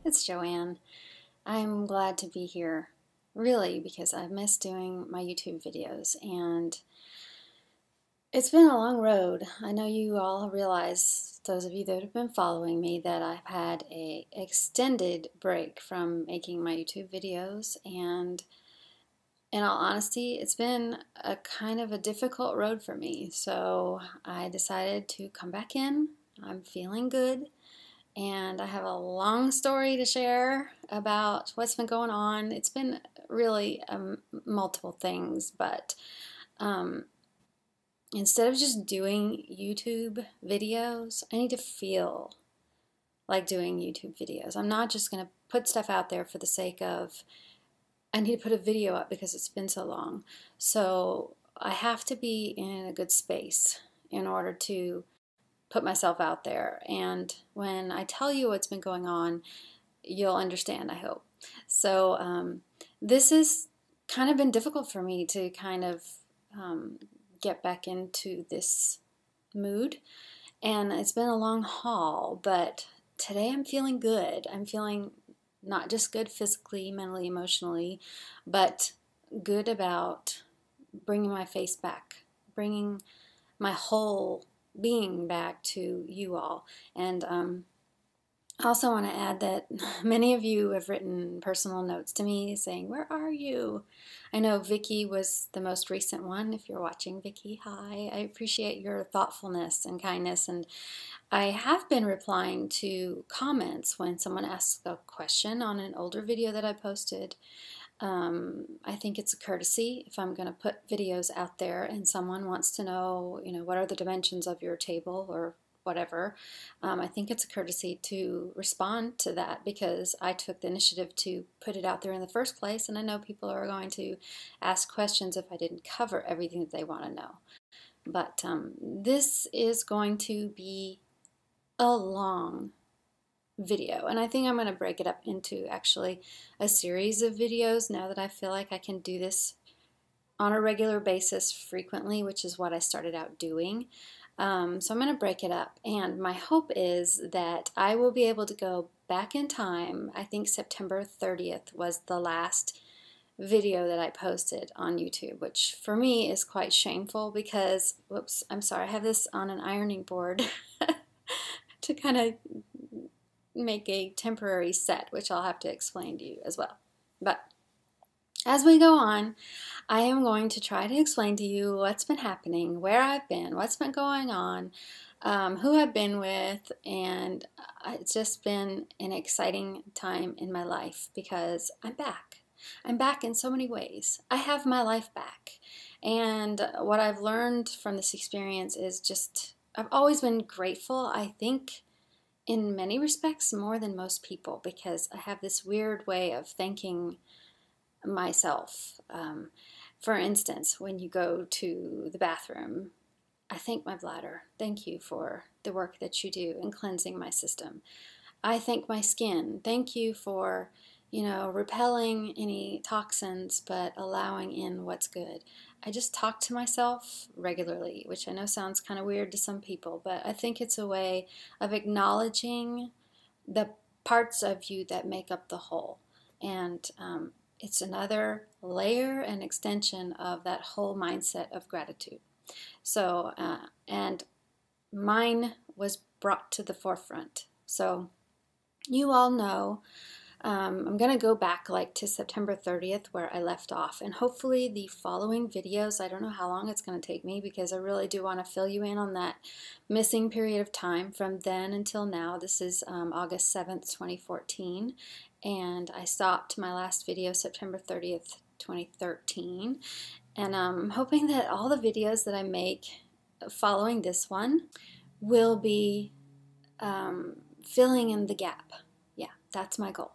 it's Joanne. I'm glad to be here, really, because I've missed doing my YouTube videos, and it's been a long road. I know you all realize, those of you that have been following me, that I've had an extended break from making my YouTube videos, and in all honesty, it's been a kind of a difficult road for me, so I decided to come back in. I'm feeling good. And I have a long story to share about what's been going on. It's been really multiple things, but instead of just doing YouTube videos, I need to feel like doing YouTube videos. I'm not just going to put stuff out there for the sake of, I need to put a video up because it's been so long. So I have to be in a good space in order to put myself out there, and when I tell you what's been going on, you'll understand, I hope. So this has kind of been difficult for me to kind of get back into this mood, and it's been a long haul, but today I'm feeling good. I'm feeling not just good physically, mentally, emotionally, but good about bringing my face back, bringing my whole being back to you all. And I also want to add that many of you have written personal notes to me saying, "Where are you?" I know Vicky was the most recent one. If you're watching, Vicky, hi. I appreciate your thoughtfulness and kindness, and I have been replying to comments when someone asks a question on an older video that I posted. I think it's a courtesy if I'm going to put videos out there and someone wants to know, what are the dimensions of your table or whatever. I think it's a courtesy to respond to that because I took the initiative to put it out there in the first place, and I know people are going to ask questions if I didn't cover everything that they want to know. But this is going to be a long video, and I think I'm going to break it up into actually a series of videos now that I feel like I can do this on a regular basis frequently, which is what I started out doing. So I'm going to break it up, and my hope is that I will be able to go back in time. I think September 30th was the last video that I posted on YouTube, which for me is quite shameful because, whoops, I'm sorry, I have this on an ironing board to kind of make a temporary set, which I'll have to explain to you as well. But as we go on, I am going to try to explain to you what's been happening, where I've been, what's been going on, who I've been with, and it's just been an exciting time in my life because I'm back. I'm back in so many ways. I have my life back. And what I've learned from this experience is just, I've always been grateful, I think, in many respects more than most people, because I have this weird way of thanking myself. For instance, when you go to the bathroom, I thank my bladder. Thank you for the work that you do in cleansing my system. I thank my skin. Thank you for, repelling any toxins but allowing in what's good. I just talk to myself regularly, which I know sounds kind of weird to some people, but I think it's a way of acknowledging the parts of you that make up the whole. And it's another layer and extension of that whole mindset of gratitude. So, and mine was brought to the forefront. So you all know, I'm going to go back to September 30th where I left off, and hopefully the following videos, I don't know how long it's going to take me because I really do want to fill you in on that missing period of time from then until now. This is August 7th, 2014, and I stopped my last video September 30th, 2013, and I'm hoping that all the videos that I make following this one will be filling in the gap. Yeah, that's my goal,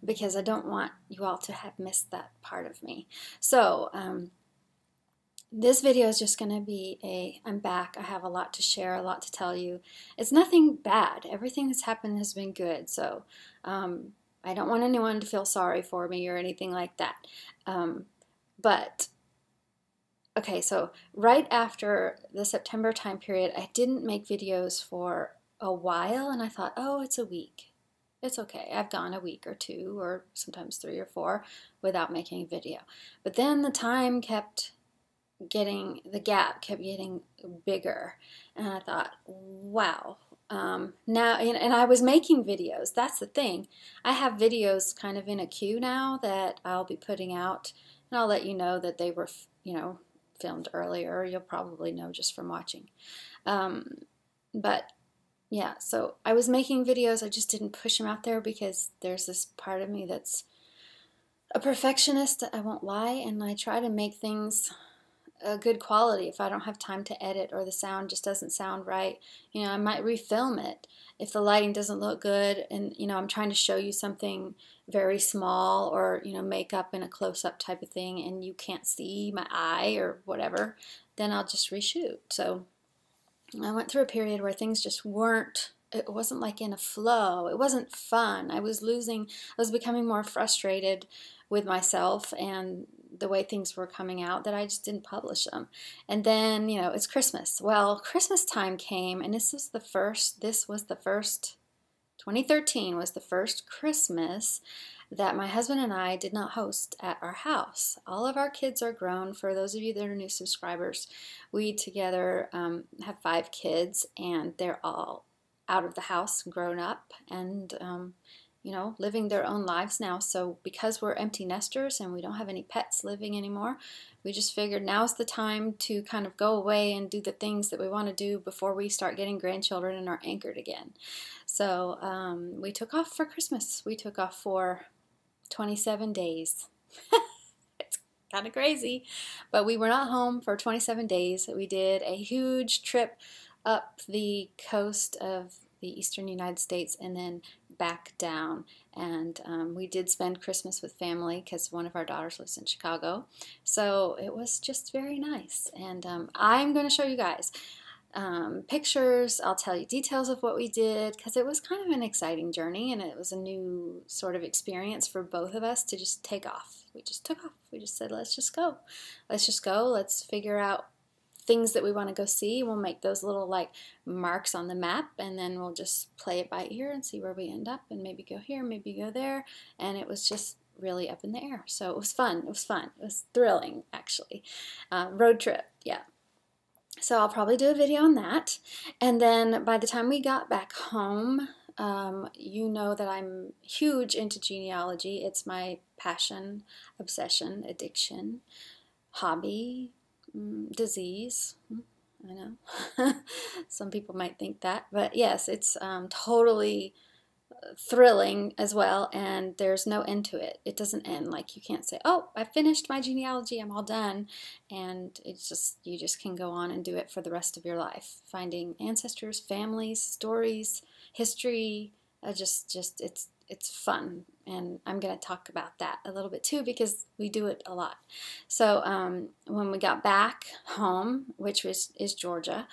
because I don't want you all to have missed that part of me. So this video is just going to be I'm back. I have a lot to share, a lot to tell you. It's nothing bad. Everything that's happened has been good. So I don't want anyone to feel sorry for me or anything like that. But okay, so right after the September time period, I didn't make videos for a while, and I thought, oh, it's a week. It's okay. I've gone a week or two, or sometimes 3 or 4, without making a video. But then the gap kept getting bigger, and I thought, wow. Now, and I was making videos. That's the thing. I have videos kind of in a queue now that I'll be putting out, and I'll let you know that they were, filmed earlier. You'll probably know just from watching. But yeah, so I was making videos. I just didn't push them out there because there's this part of me that's a perfectionist, I won't lie, and I try to make things a good quality. If I don't have time to edit or the sound just doesn't sound right, I might refilm it. If the lighting doesn't look good and, I'm trying to show you something very small or, make up in a close-up type of thing and you can't see my eye or whatever, then I'll just reshoot. So I went through a period where things just weren't, it wasn't like in a flow. It wasn't fun. I was becoming more frustrated with myself and the way things were coming out that I just didn't publish them. And then, it's Christmas. Well, Christmas time came, and 2013 was the first Christmas that my husband and I did not host at our house. All of our kids are grown. For those of you that are new subscribers, we together have 5 kids, and they're all out of the house, grown up, and living their own lives now. So because we're empty nesters and we don't have any pets living anymore, we just figured now's the time to kind of go away and do the things that we want to do before we start getting grandchildren and are anchored again. So we took off for Christmas. We took off for 27 days. It's kind of crazy, but we were not home for 27 days. We did a huge trip up the coast of the eastern United States and then back down, and we did spend Christmas with family because one of our daughters lives in Chicago, so it was just very nice. And I'm going to show you guys pictures. I'll tell you details of what we did because it was kind of an exciting journey, and it was a new sort of experience for both of us to just take off. We just took off. We just said, let's just go. Let's figure out things that we want to go see. We'll make those little like marks on the map, and then we'll just play it by ear and see where we end up, and maybe go here, maybe go there. And it was just really up in the air. So it was fun. It was thrilling, actually. Road trip, yeah. So I'll probably do a video on that. And then by the time we got back home, you know that I'm huge into genealogy. It's my passion, obsession, addiction, hobby, disease. I know. Some people might think that, but yes, it's totally thrilling as well, and there's no end to it. It doesn't end. Like, you can't say, oh, I finished my genealogy, I'm all done, and it's just, you just can go on and do it for the rest of your life, finding ancestors, families, stories, history. It's fun, and I'm going to talk about that a little bit too because we do it a lot. So when we got back home, which is Georgia,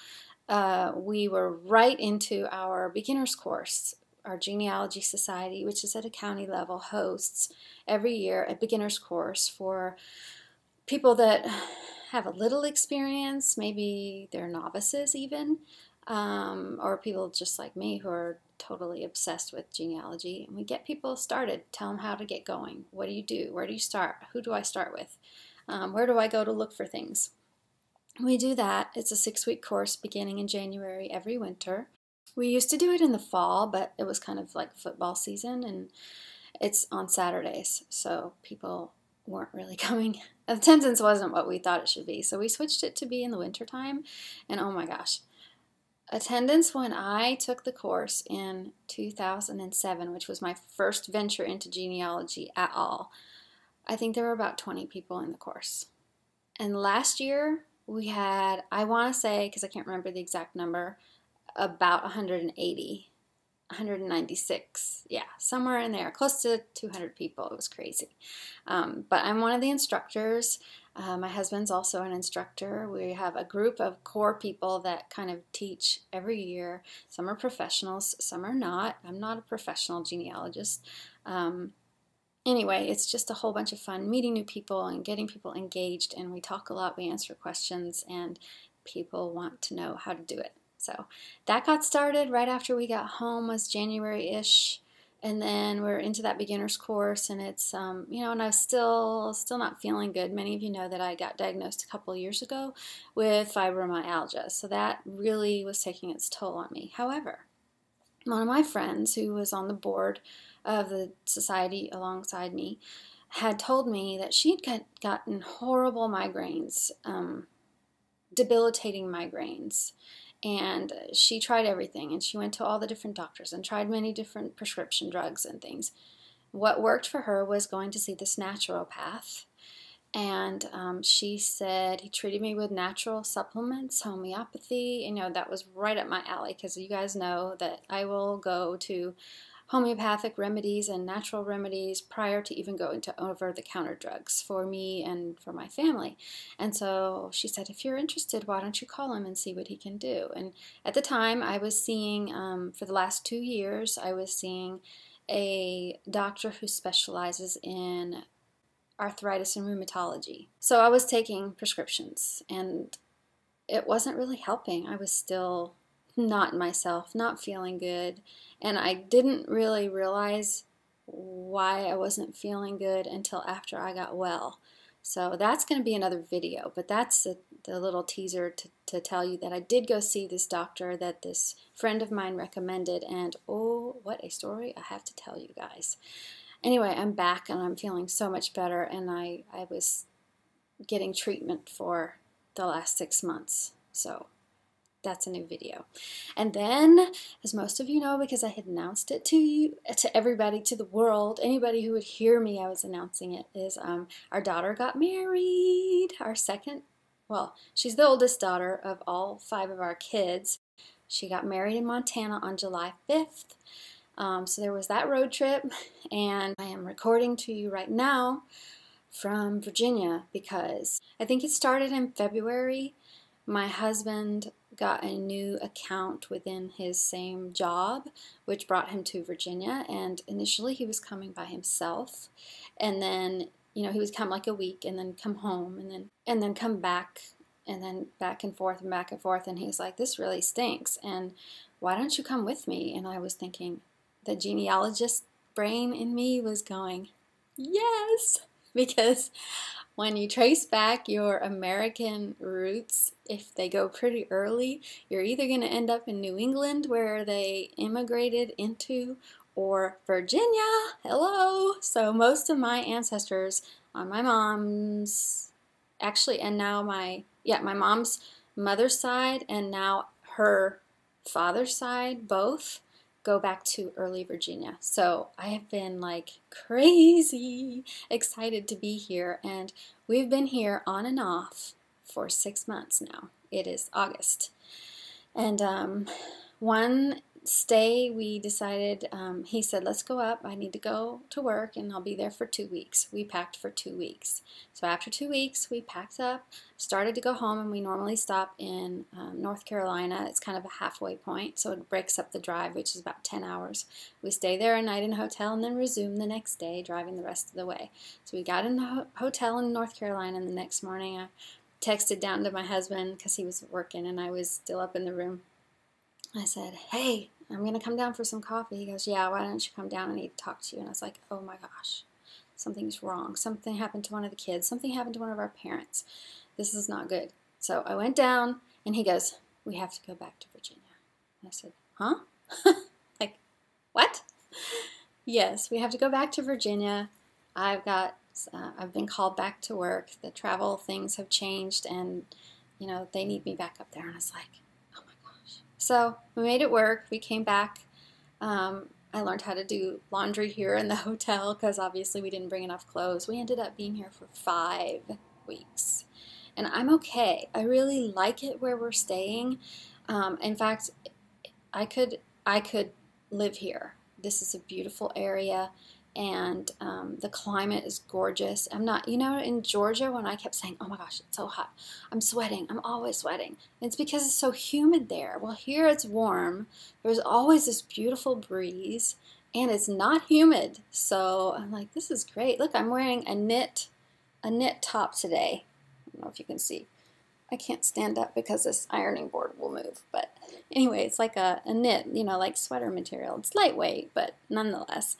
we were right into our beginner's course. Our Genealogy Society, which is at a county level, hosts every year a beginner's course for people that have a little experience, maybe they're novices even, or people just like me who are totally obsessed with genealogy. And we get people started, tell them how to get going. What do you do? Where do you start? Who do I start with? Where do I go to look for things? We do that. It's a 6-week course beginning in January every winter. We used to do it in the fall, but it was kind of like football season, and it's on Saturdays, so people weren't really coming. Attendance wasn't what we thought it should be, so we switched it to be in the wintertime, and oh my gosh. Attendance when I took the course in 2007, which was my first venture into genealogy at all, I think there were about 20 people in the course. And last year we had, I want to say, because I can't remember the exact number, about 180, 196, yeah, somewhere in there, close to 200 people. It was crazy. But I'm one of the instructors. My husband's also an instructor. We have a group of core people that kind of teach every year. Some are professionals, some are not. I'm not a professional genealogist. Anyway, it's just a whole bunch of fun meeting new people and getting people engaged, and we talk a lot, we answer questions, and people want to know how to do it. So that got started right after we got home, was January-ish, And then we're into that beginner's course, and it's, you know, and I was still not feeling good. Many of you know that I got diagnosed a couple of years ago with fibromyalgia, so that really was taking its toll on me. However, one of my friends who was on the board of the society alongside me had told me that she'd gotten horrible migraines, debilitating migraines. And she tried everything, and she went to all the different doctors and tried many different prescription drugs and things. What worked for her was going to see this naturopath. And she said he treated me with natural supplements, homeopathy. You know, that was right up my alley, because you guys know that I will go to homeopathic remedies and natural remedies prior to even going to over-the-counter drugs for me and for my family. And so she said, if you're interested, why don't you call him and see what he can do? And at the time, I was seeing, for the last 2 years, I was seeing a doctor who specializes in arthritis and rheumatology. So I was taking prescriptions, and it wasn't really helping. I was still not myself, not feeling good, and I didn't really realize why I wasn't feeling good until after I got well. So that's going to be another video, but that's the little teaser to tell you that I did go see this doctor that this friend of mine recommended, and oh, what a story I have to tell you guys. Anyway, I'm back and I'm feeling so much better, and I was getting treatment for the last 6 months. So that's a new video. And then, as most of you know, because I had announced it to you, to everybody, to the world, anybody who would hear me, I was announcing it, is our daughter got married. Our second, well, she's the oldest daughter of all 5 of our kids. She got married in Montana on July 5th. So there was that road trip, and I am recording to you right now from Virginia because I think it started in February. My husband got a new account within his same job, which brought him to Virginia, and initially he was coming by himself, and then, you know, he would come like a week and then come home and then come back, and then back and forth and back and forth, and he's like, this really stinks, and why don't you come with me? And I was thinking, the genealogist brain in me was going, yes, because when you trace back your American roots, if they go pretty early, you're either going to end up in New England, where they immigrated into, or Virginia. Hello. So most of my ancestors on my mom's, actually, and now my mom's mother's side and now her father's side, both go back to early Virginia. So I have been like crazy excited to be here, and we've been here on and off for 6 months now. It is August. And one stay we decided, he said, let's go up. I need to go to work and I'll be there for 2 weeks. We packed for 2 weeks. So after 2 weeks, we packed up, started to go home, and we normally stop in North Carolina. It's kind of a halfway point, so it breaks up the drive, which is about 10 hours. We stay there a night in a hotel and then resume the next day, driving the rest of the way. So we got in the hotel in North Carolina, and the next morning I texted down to my husband because he was working and I was still up in the room. I said, hey, I'm going to come down for some coffee. He goes, yeah, why don't you come down? I need to talk to you. And I was like, oh my gosh, something's wrong. Something happened to one of the kids. Something happened to one of our parents. This is not good. So I went down, and he goes, we have to go back to Virginia. And I said, huh? Like, what? Yes, we have to go back to Virginia. I've been called back to work. The travel things have changed, and, you know, they need me back up there. And I was like, so we made it work. We came back. I learned how to do laundry here in the hotel because obviously we didn't bring enough clothes. We ended up being here for 5 weeks. And I'm okay. I really like it where we're staying. In fact, I could live here. This is a beautiful area, and the climate is gorgeous. I'm not, you know, in Georgia, when I kept saying, oh my gosh, it's so hot, I'm sweating, I'm always sweating. It's because it's so humid there. Well, here it's warm. There's always this beautiful breeze, and it's not humid. So I'm like, this is great. Look, I'm wearing a knit top today. I don't know if you can see. I can't stand up because this ironing board will move. But anyway, it's like a knit, you know, like sweater material. It's lightweight, but nonetheless.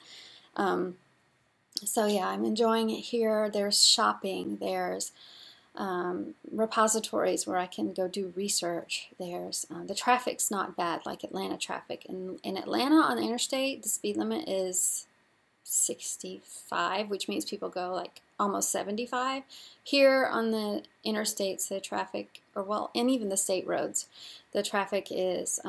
So yeah, I'm enjoying it here. There's shopping. There's repositories where I can go do research. There's the traffic's not bad like Atlanta traffic. In Atlanta on the interstate, the speed limit is 65, which means people go like almost 75. Here on the interstates, the traffic, or well, and even the state roads, the traffic is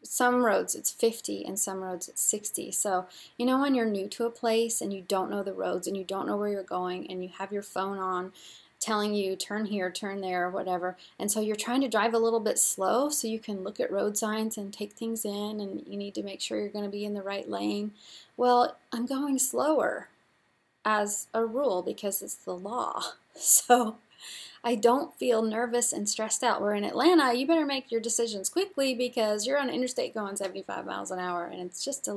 some roads it's 50 and some roads it's 60. So, you know, when you're new to a place and you don't know the roads and you don't know where you're going and you have your phone on telling you turn here, turn there, or whatever, and so you're trying to drive a little bit slow so you can look at road signs and take things in, and you need to make sure you're going to be in the right lane. Well, I'm going slower as a rule because it's the law. So I don't feel nervous and stressed out. Where in Atlanta, you better make your decisions quickly because you're on an interstate going 75 miles an hour, and it's just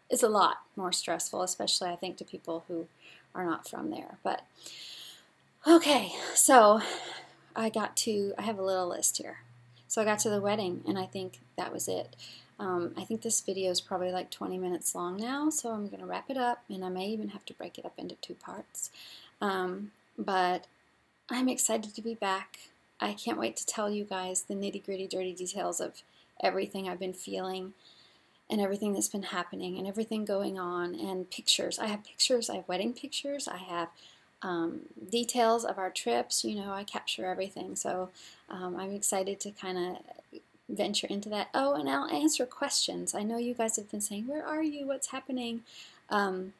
it's a lot more stressful, especially I think to people who are not from there. But okay, so I have a little list here. So I got to the wedding, and I think that was it. I think this video is probably like 20 minutes long now, so I'm going to wrap it up, and I may even have to break it up into 2 parts. But I'm excited to be back. I can't wait to tell you guys the nitty-gritty, dirty details of everything I've been feeling and everything that's been happening and everything going on, and pictures. I have pictures. I have wedding pictures. I have details of our trips. You know, I capture everything. So I'm excited to kind of venture into that. Oh, and I'll answer questions. I know you guys have been saying, where are you? What's happening? And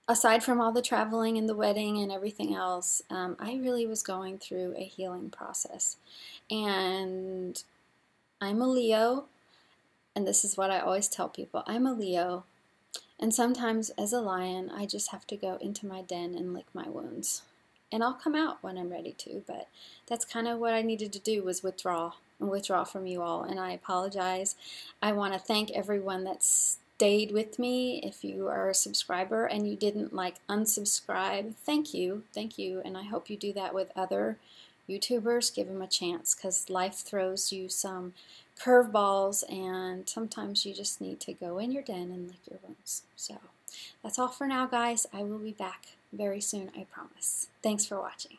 aside from all the traveling and the wedding and everything else, I really was going through a healing process. And I'm a Leo, and this is what I always tell people. I'm a Leo, and sometimes as a lion, I just have to go into my den and lick my wounds. And I'll come out when I'm ready to, but that's kind of what I needed to do, was withdraw from you all, and I apologize. I want to thank everyone that's stayed with me. If you are a subscriber and you didn't like unsubscribe, thank you, and I hope you do that with other YouTubers. Give them a chance, because life throws you some curveballs, and sometimes you just need to go in your den and lick your wounds. So that's all for now, guys. I will be back very soon, I promise. Thanks for watching.